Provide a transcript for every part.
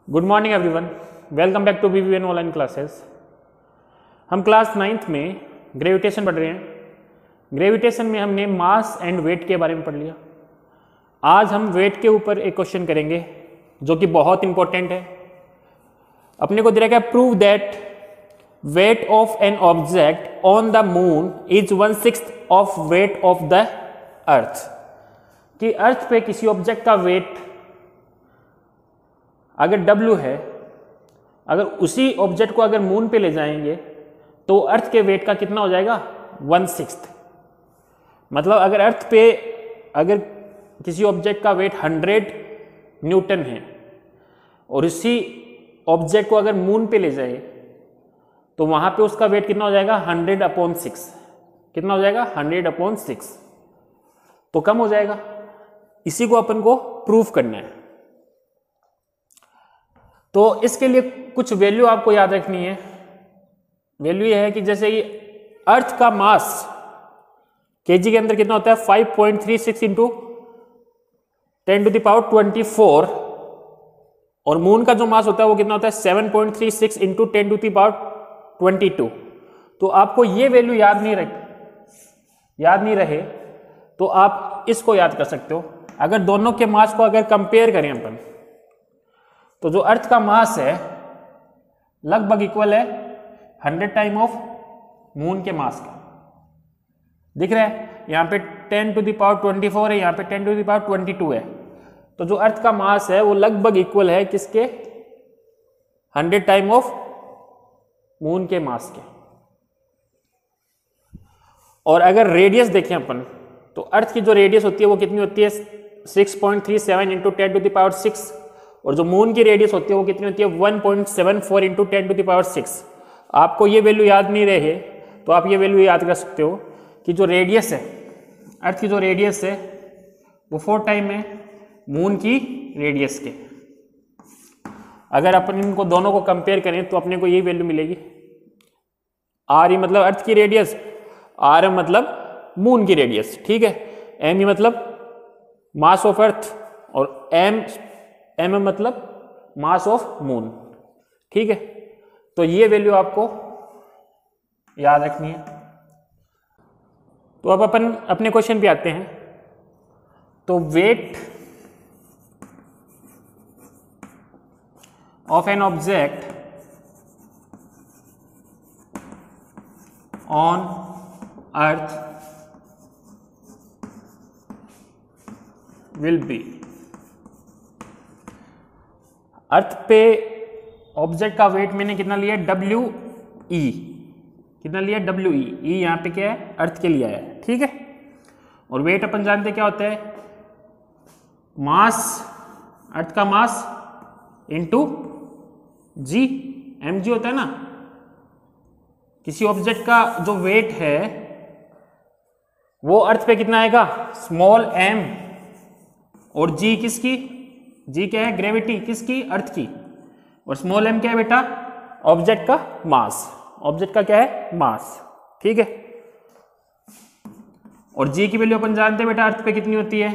Good morning everyone, welcome back to BBN online classes. हम class 9th में gravitation पढ़ रहे हैं। ग्रेविटेशन में हमने मास एंड वेट के बारे में पढ़ लिया। आज हम वेट के ऊपर एक क्वेश्चन करेंगे जो कि बहुत इंपॉर्टेंट है। अपने को दिया गया prove that wait of an object on the moon is 1/6 of weight of the earth. कि अर्थ पे किसी ऑब्जेक्ट का वेट अगर W है, अगर उसी ऑब्जेक्ट को अगर मून पे ले जाएंगे तो अर्थ के वेट का कितना हो जाएगा 1/6। मतलब अगर अर्थ पे अगर किसी ऑब्जेक्ट का वेट 100 न्यूटन है और उसी ऑब्जेक्ट को अगर मून पे ले जाए तो वहां पे उसका वेट कितना हो जाएगा 100/6। कितना हो जाएगा 100/6, तो कम हो जाएगा। इसी को अपन को प्रूफ करना है। तो इसके लिए कुछ वैल्यू आपको याद रखनी है। वैल्यू ये है कि जैसे ये अर्थ का मास केजी के अंदर कितना होता है 5.36 इंटू 10⁻²4 और मून का जो मास होता है वो कितना होता है 7.36 इंटू 10⁻²2। तो आपको ये वैल्यू याद नहीं रहे तो आप इसको याद कर सकते हो। अगर दोनों के मास को अगर कंपेयर करें अपन तो जो अर्थ का मास है लगभग इक्वल है 100 टाइम ऑफ मून के मास का। दिख रहा है यहाँ पे 10⁻24 है, यहाँ पे 10⁻22 है। तो जो अर्थ का मास है वो लगभग इक्वल है किसके 100 टाइम ऑफ मून के मास के। और अगर रेडियस देखें अपन तो अर्थ की जो रेडियस होती है वो कितनी होती है 6.37 इंटू 10⁻6 और जो मून की रेडियस होती है वो कितनी होती है 1.74 इंटू 10⁻6। आपको ये वैल्यू याद नहीं रहे तो आप ये वैल्यू याद कर सकते हो कि जो रेडियस है अर्थ की जो रेडियस है वो 4 टाइम है मून की रेडियस के। अगर अपन इनको दोनों को कंपेयर करें तो अपने को यही वैल्यू मिलेगी। आर ई मतलब अर्थ की रेडियस, आर एम मतलब मून की रेडियस, ठीक है। एम ई मतलब मास ऑफ अर्थ और एम मतलब मास ऑफ मून, ठीक है। तो ये वैल्यू आपको याद रखनी है। तो अब अपन अपने क्वेश्चन पे आते हैं। तो weight of an object on earth will be. Earth पे ऑब्जेक्ट का वेट मैंने कितना लिया WE। कितना लिया WE। E यहाँ पे क्या है अर्थ के लिए आया है, ठीक है। और वेट अपन जानते क्या होता है मास, अर्थ का मास इंटू G, mg होता है ना। किसी ऑब्जेक्ट का जो वेट है वो अर्थ पे कितना आएगा स्मॉल m और G किसकी, G क्या है ग्रेविटी किसकी अर्थ की, और स्मॉल m क्या है बेटा ऑब्जेक्ट का मास। ऑब्जेक्ट का क्या है मास, ठीक है। और G की वैल्यू अपन जानते हैं बेटा अर्थ पे कितनी होती है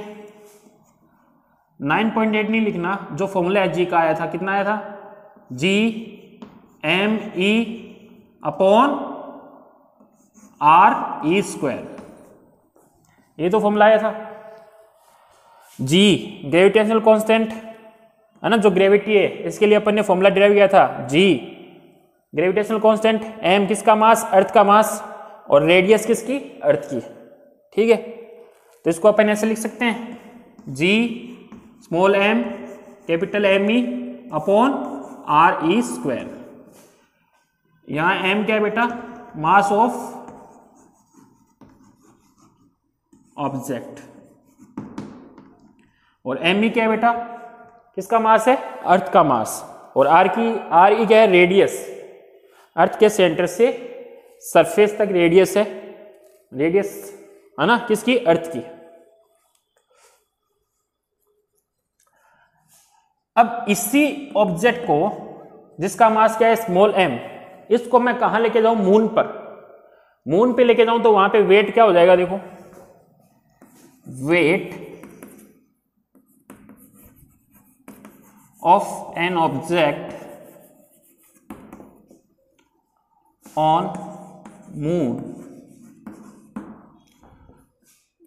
9.8 नहीं लिखना, जो फॉर्मूला है G का आया था कितना आया था G m/e अपॉन r²। ये तो फॉर्मूला आया था। G ग्रेविटेशनल कांस्टेंट है ना, जो ग्रेविटी है इसके लिए अपन ने फॉर्मूला डिराइव किया था G ग्रेविटेशनल कांस्टेंट, m किसका मास अर्थ का मास और रेडियस किसकी अर्थ की, ठीक है। तो इसको अपन ऐसे लिख सकते हैं G small m capital M E upon r²। यहां m क्या है बेटा मास ऑफ ऑब्जेक्ट और m क्या है बेटा किसका मास है अर्थ का मास, और r e क्या है रेडियस, अर्थ के सेंटर से सरफेस तक रेडियस है, रेडियस है ना किसकी अर्थ की। अब इसी ऑब्जेक्ट को जिसका मास क्या है स्मॉल m, इसको मैं कहां लेके जाऊं मून पर। मून पे लेके जाऊं तो वहां पे वेट क्या हो जाएगा देखो, wait of an object on moon.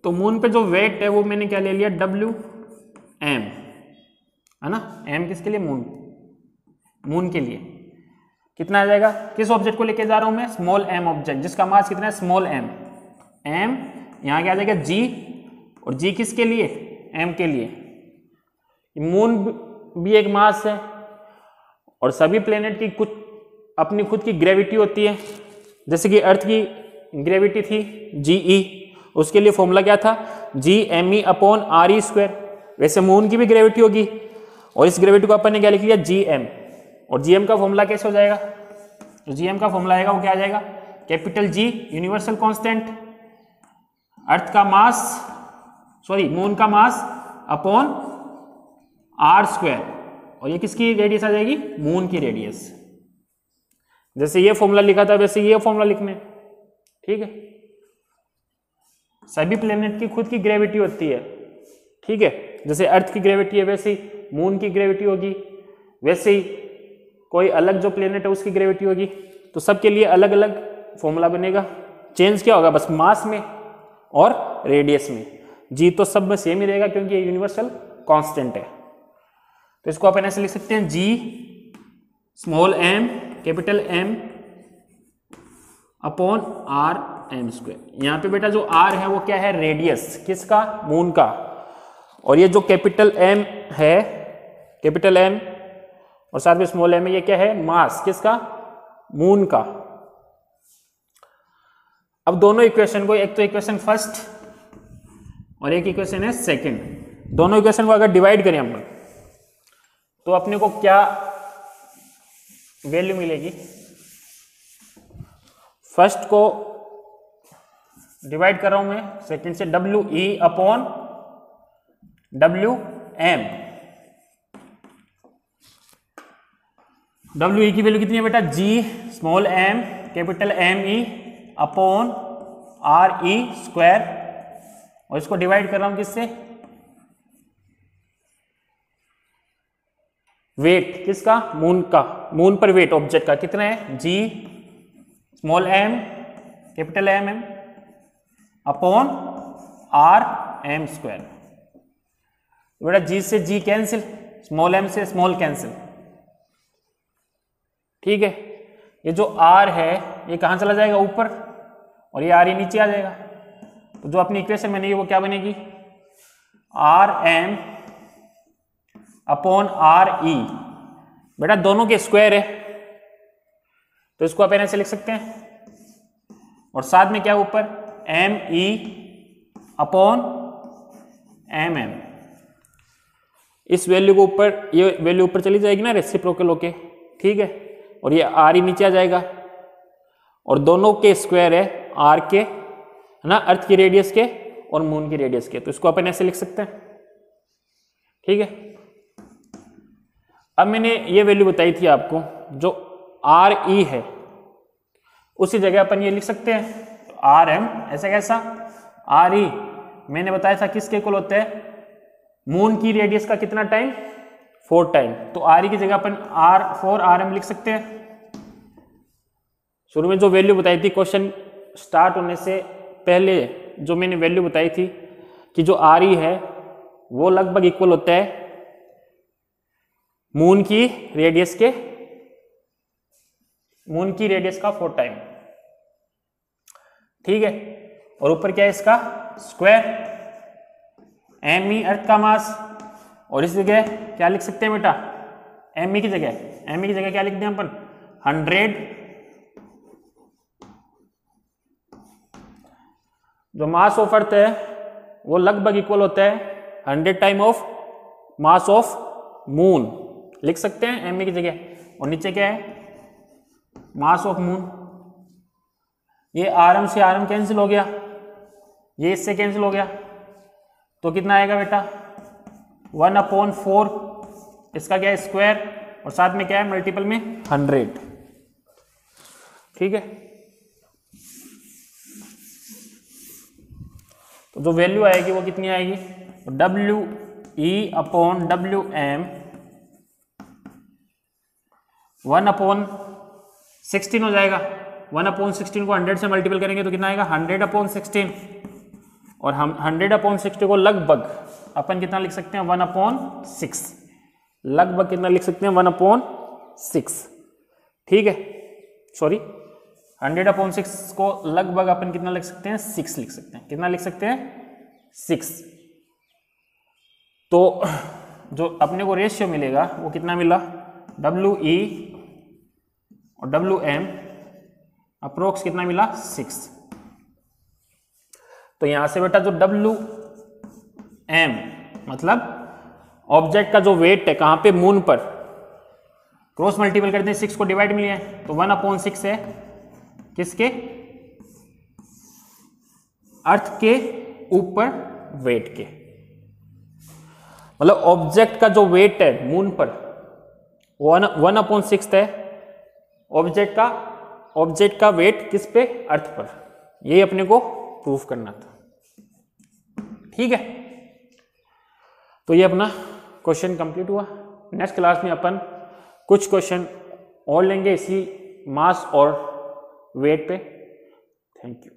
तो मून पे जो वेट है वो मैंने क्या ले लिया, WM, है ना। M किसके लिए, मून के लिए। कितना आ जाएगा, किस ऑब्जेक्ट को लेके जा रहा हूं मैं, स्मॉल m ऑब्जेक्ट जिसका मास कितना है, स्मॉल m। m यहां क्या आ जाएगा G, और G किसके लिए, M के लिए। मून भी एक मास है, और सभी प्लेनेट की कुछ अपनी खुद की ग्रेविटी होती है। जैसे कि अर्थ की ग्रेविटी थी GE, उसके लिए फॉर्मूला क्या था, Gme/RE²। वैसे मून की भी ग्रेविटी होगी, और इस ग्रेविटी को अपन ने क्या लिख लिया, Gm। और Gm का फॉर्मूला कैसे हो जाएगा, तो Gm का फॉर्मूला आएगा वो क्या आ जाएगा, कैपिटल G यूनिवर्सल कांस्टेंट, अर्थ का मास, सॉरी मून का मास अपॉन R²। और ये किसकी रेडियस आ जाएगी, मून की रेडियस। जैसे ये फॉर्मूला लिखा था वैसे ये फॉर्मूला लिखने, ठीक है। सभी प्लेनेट की खुद की ग्रेविटी होती है, ठीक है। जैसे अर्थ की ग्रेविटी है वैसे ही मून की ग्रेविटी होगी, वैसे ही कोई अलग जो प्लेनेट है उसकी ग्रेविटी होगी। तो सबके लिए अलग अलग फॉर्मूला बनेगा, चेंज क्या होगा बस मास में और रेडियस में। जी तो सब में सेम ही रहेगा क्योंकि ये यूनिवर्सल कांस्टेंट है। तो इसको अपन ऐसे लिख सकते हैं, G small m capital M upon RM²। यहाँ पे बेटा जो R है वो क्या है, रेडियस किसका, मून का। और ये जो कैपिटल M है, कैपिटल M और साथ में स्मॉल m है, ये क्या है, मास किसका, मून का। अब दोनों इक्वेशन को, एक तो इक्वेशन फर्स्ट और एक इक्वेशन है सेकंड, दोनों इक्वेशन को अगर डिवाइड करें अपन तो अपने को क्या वैल्यू मिलेगी। फर्स्ट को डिवाइड कर रहा हूं मैं सेकंड से, WE/WM। WE की वैल्यू कितनी है बेटा, G small m capital ME upon RE²। और इसको डिवाइड कर रहा हूं किससे, वेट किसका, मून का। मून पर वेट ऑब्जेक्ट का कितना है, G small m capital MM upon RM²। बेटा G से G कैंसिल, स्मॉल m से स्मॉल कैंसिल, ठीक है। ये जो R है ये कहां चला जाएगा, ऊपर, और ये R ही नीचे आ जाएगा। तो जो अपनी इक्वेशन बनेगी वो क्या बनेगी, RM अपॉन RE। बेटा दोनों के स्क्वायर है तो इसको अपन ऐसे लिख सकते हैं, और साथ में क्या ऊपर, ME अपॉन MM। इस वैल्यू को ऊपर, ये वैल्यू ऊपर चली जाएगी ना रेसिप्रोकल होके, ठीक है। और ये R ही नीचे आ जाएगा, और दोनों के स्क्वायर है R के, है ना, अर्थ की रेडियस के और मून की रेडियस के। तो इसको अपन ऐसे लिख सकते हैं, ठीक है। अब मैंने ये वैल्यू बताई थी आपको, जो RE है उसी जगह अपन ये लिख सकते हैं, तो RM ऐसा कैसा, RE मैंने बताया था किसके इक्वल होता है, मून की रेडियस का कितना टाइम, 4 टाइम। तो RE की जगह अपन R4RM लिख सकते हैं। शुरू में जो वैल्यू बताई थी क्वेश्चन स्टार्ट होने से पहले, जो मैंने वैल्यू बताई थी कि जो RE है वो लगभग इक्वल होता है मून की रेडियस के, मून की रेडियस का 4 टाइम, ठीक है। और ऊपर क्या है इसका स्क्वायर, ME अर्थ का मास, और इस जगह क्या लिख सकते हैं बेटा, ME की जगह क्या लिख दें अपन, 100। जो मास ऑफ अर्थ है वो लगभग इक्वल होता है 100 time of mass of moon, लिख सकते हैं ME की जगह। और नीचे क्या है, मास ऑफ मून। ये RM से RM कैंसिल हो गया, ये इससे कैंसिल हो गया, तो कितना आएगा बेटा, 1/4, इसका क्या है स्क्वायर, और साथ में क्या है मल्टीपल में 100, ठीक है। तो जो वैल्यू आएगी वो कितनी आएगी, WE/WM 1/16 हो जाएगा। 1/16 को 100 से मल्टीपल करेंगे तो कितना आएगा 100/16, और हम 100/60 को लगभग अपन कितना लिख सकते हैं 1/6, लगभग कितना लिख सकते हैं 1/6, ठीक है। सॉरी 100/6 को लगभग अपन कितना लिख सकते हैं 6 लिख सकते हैं। कितना लिख सकते हैं 6। तो जो अपने को रेशियो मिलेगा वो कितना मिला WE और WM अप्रोक्स कितना मिला 6। तो यहां से बेटा जो WM मतलब ऑब्जेक्ट का जो वेट है कहां पे मून पर, क्रॉस मल्टीपल करते हैं 6 को डिवाइड मिलिए तो 1/6 है किसके अर्थ के ऊपर वेट के, मतलब ऑब्जेक्ट का जो वेट है मून पर 1/6 है ऑब्जेक्ट का वेट किस पे अर्थ पर। ये अपने को प्रूफ करना था, ठीक है। तो ये अपना क्वेश्चन कंप्लीट हुआ। नेक्स्ट क्लास में अपन कुछ क्वेश्चन और लेंगे इसी मास और वेट पे। Thank you.